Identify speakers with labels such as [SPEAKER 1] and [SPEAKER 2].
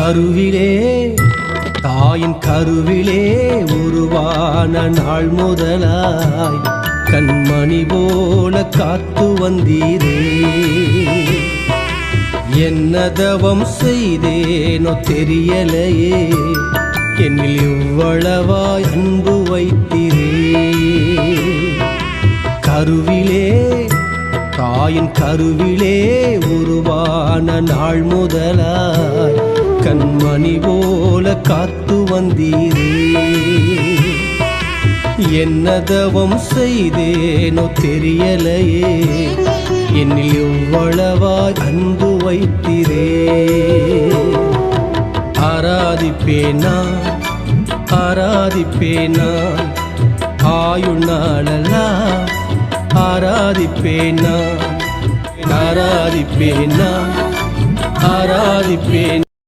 [SPEAKER 1] கருவிலே தாயின் கருவிலே உருவான நாள் முதலாய் கண்மணி போல காத்து வந்தீரே. என்ன தவம் செய்தேனோ தெரியலையே, என்னில் இவ்வளவாய் அன்பு வைத்தீரே. கருவிலே தாயின் கருவிலே உருவான நாள் முதலாய் கண்மணி போல காத்து வந்தீரே. என்ன தவம் செய்தேனோ தெரியலையே, என்னில் இவ்வளவாய் அன்பு வைத்தீரே. ஆராதிப்பேனா ஆராதிப்பேனா ஆயுள் நாளெல்லாம் ஆராதிப்பேனா ஆராதிப்பேனா ஆராதிப்பேன்.